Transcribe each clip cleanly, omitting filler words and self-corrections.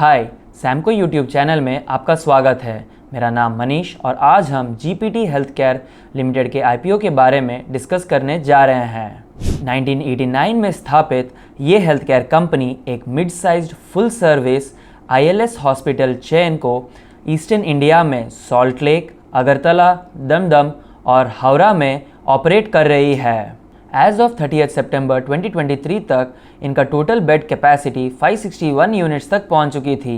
हाय, Samco YouTube channel में आपका स्वागत है। मेरा नाम मनीष और आज हम जीपीटी हेल्थ केयर लिमिटेड के आईपीओ के बारे में डिस्कस करने जा रहे हैं। 1989 में स्थापित ये हेल्थ केयर कंपनी एक mid sized full service ILS hospital chain को ईस्टर्न इंडिया में सॉल्ट लेक, अगरतला, दमदम और हावड़ा में ऑपरेट कर रही है। एज ऑफ 30 सितंबर 2023 तक इनका टोटल बेड कैपेसिटी 561 यूनिट्स तक पहुंच चुकी थी।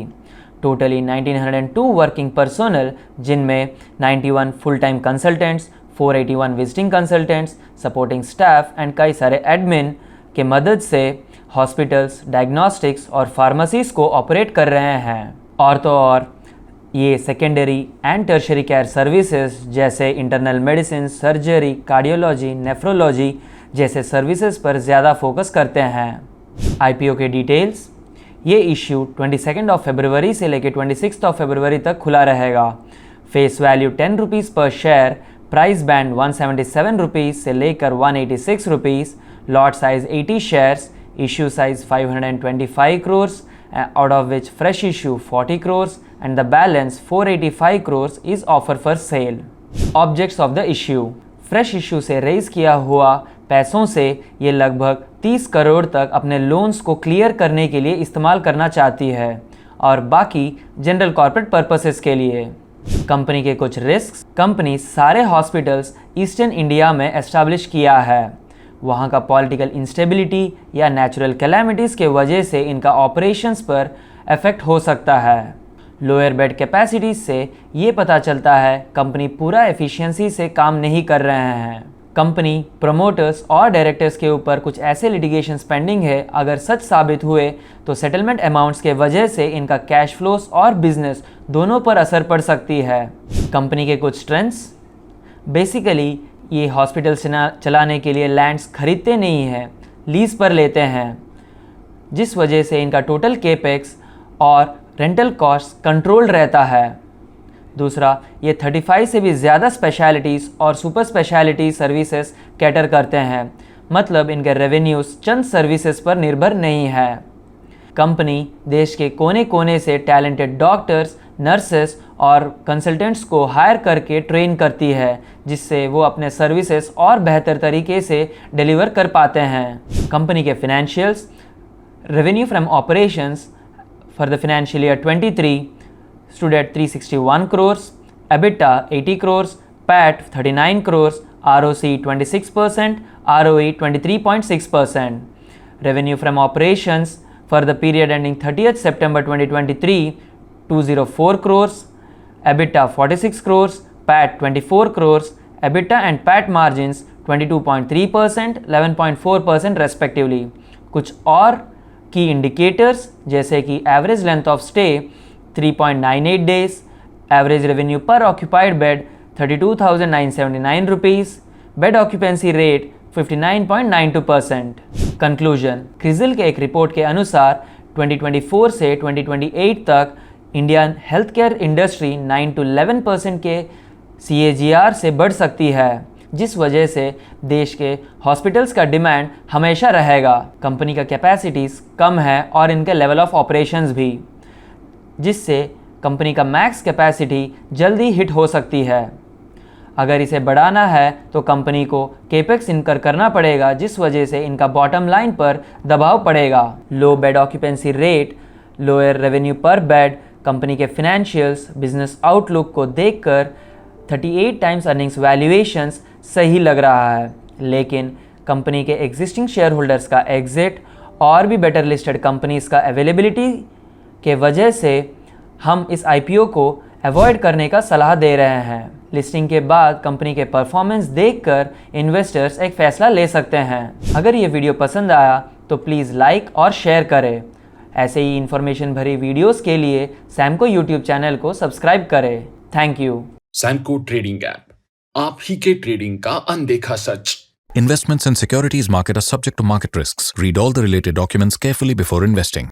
टोटली 1902 वर्किंग पर्सोनल, जिनमें 91 full time consultants, 481 visiting consultants, supporting staff and कई सारे एडमिन के मदद से हॉस्पिटल्स, डायग्नोस्टिक्स और फार्मेसीज को ऑपरेट कर रहे हैं। और तो और ये secondary and tertiary care services जैसे internal medicine, surgery, cardiology, nephrology जैसे सर्विसेज पर ज़्यादा फोकस करते हैं। आईपीओ के डिटेल्स, ये इश्यू 22 फरवरी से लेकर 26 फरवरी तक खुला रहेगा। फेस वैल्यू 10 रुपीज़ पर शेयर, प्राइस बैंड 177 रुपीज़ से लेकर 186 rupees, lot size 80 shares, issue size 525 crores, out of which fresh issue 40 crores and the balance 485 crores is offer for sale. Objects of the issue, fresh issue से raise किया हुआ पैसों से ये लगभग 30 करोड़ तक अपने लोन्स को क्लियर करने के लिए इस्तेमाल करना चाहती है और बाकी जनरल कॉर्पोरेट पर्पसेस के लिए। कंपनी के कुछ रिस्क, कंपनी सारे हॉस्पिटल्स ईस्टर्न इंडिया में एस्टैब्लिश किया है। वहाँ का पॉलिटिकल इंस्टेबिलिटी या नेचुरल कैलामिटीज़ के वजह से इनका ऑपरेशंस पर इफेक्ट हो सकता है। लोअर बेड कैपेसिटी से ये पता चलता है कंपनी पूरा एफिशिएंसी से काम नहीं कर रहे हैं। कंपनी प्रमोटर्स और डायरेक्टर्स के ऊपर कुछ ऐसे लिटिगेशन पेंडिंग है, अगर सच साबित हुए तो सेटलमेंट अमाउंट्स के वजह से इनका कैश फ्लोस और बिजनेस दोनों पर असर पड़ सकती है। कंपनी के कुछ स्ट्रेंथ्स, बेसिकली ये हॉस्पिटल चलाने के लिए लैंड्स खरीदते नहीं हैं, लीज पर लेते हैं, जिस वजह से इनका टोटल केपेक्स और रेंटल कॉस्ट कंट्रोल्ड रहता है। दूसरा, ये 35 से भी ज़्यादा स्पेशलिटीज़ और सुपर स्पेशलिटी सर्विसेज कैटर करते हैं, मतलब इनके रेवेन्यूज़ चंद सर्विसेज पर निर्भर नहीं है। कंपनी देश के कोने कोने से टैलेंटेड डॉक्टर्स, नर्सेस और कंसल्टेंट्स को हायर करके ट्रेन करती है, जिससे वो अपने सर्विसेज और बेहतर तरीके से डिलीवर कर पाते हैं। कंपनी के financials, revenue from operations for the financial year 23 stood at 361 crores, EBITDA 80 crores, PAT 39 crores, ROC 26%, ROE 23.6%. Revenue from operations for the period ending 30th September 2023 204 crores, EBITDA 46 crores, PAT 24 crores, EBITDA and PAT margins 22.3%, 11.4% respectively. कुछ और की indicators जैसे कि average length of stay 3.98 days, average revenue per occupied bed 32,979 rupees, bed occupancy rate 59.92%। Conclusion, CRISIL के एक report के अनुसार 2024 से 2028 तक Indian health care industry 9 to 11% के CAGR से बढ़ सकती है, जिस वजह से देश के हॉस्पिटल्स का डिमांड हमेशा रहेगा। कंपनी का कैपेसिटीज़ कम है और इनके लेवल ऑफ ऑपरेशंस भी, जिससे कंपनी का मैक्स कैपेसिटी जल्दी हिट हो सकती है। अगर इसे बढ़ाना है तो कंपनी को केपेक्स इनकर करना पड़ेगा, जिस वजह से इनका बॉटम लाइन पर दबाव पड़ेगा। लो bed occupancy rate, lower revenue पर बेड, कंपनी के फिनेंशियल्स, बिजनेस आउटलुक को देखकर 38 टाइम्स अर्निंग्स वैल्यूएशंस सही लग रहा है, लेकिन कंपनी के एग्जिस्टिंग शेयर होल्डर्स का एग्जिट और भी बेटर लिस्टेड कंपनीज का अवेलेबिलिटी के वजह से हम इस आईपीओ को अवॉइड करने का सलाह दे रहे हैं। लिस्टिंग के बाद कंपनी के परफॉर्मेंस देखकर इन्वेस्टर्स एक फ़ैसला ले सकते हैं। अगर ये वीडियो पसंद आया तो प्लीज़ लाइक और शेयर करें। ऐसे ही इन्फॉर्मेशन भरी वीडियोस के लिए सैमको यूट्यूब चैनल को सब्सक्राइब करें। Thank you. Samco trading app, आप ही के ट्रेडिंग का अनदेखा सच। Investments and securities market are subject to market risks. Read all the related documents carefully before investing.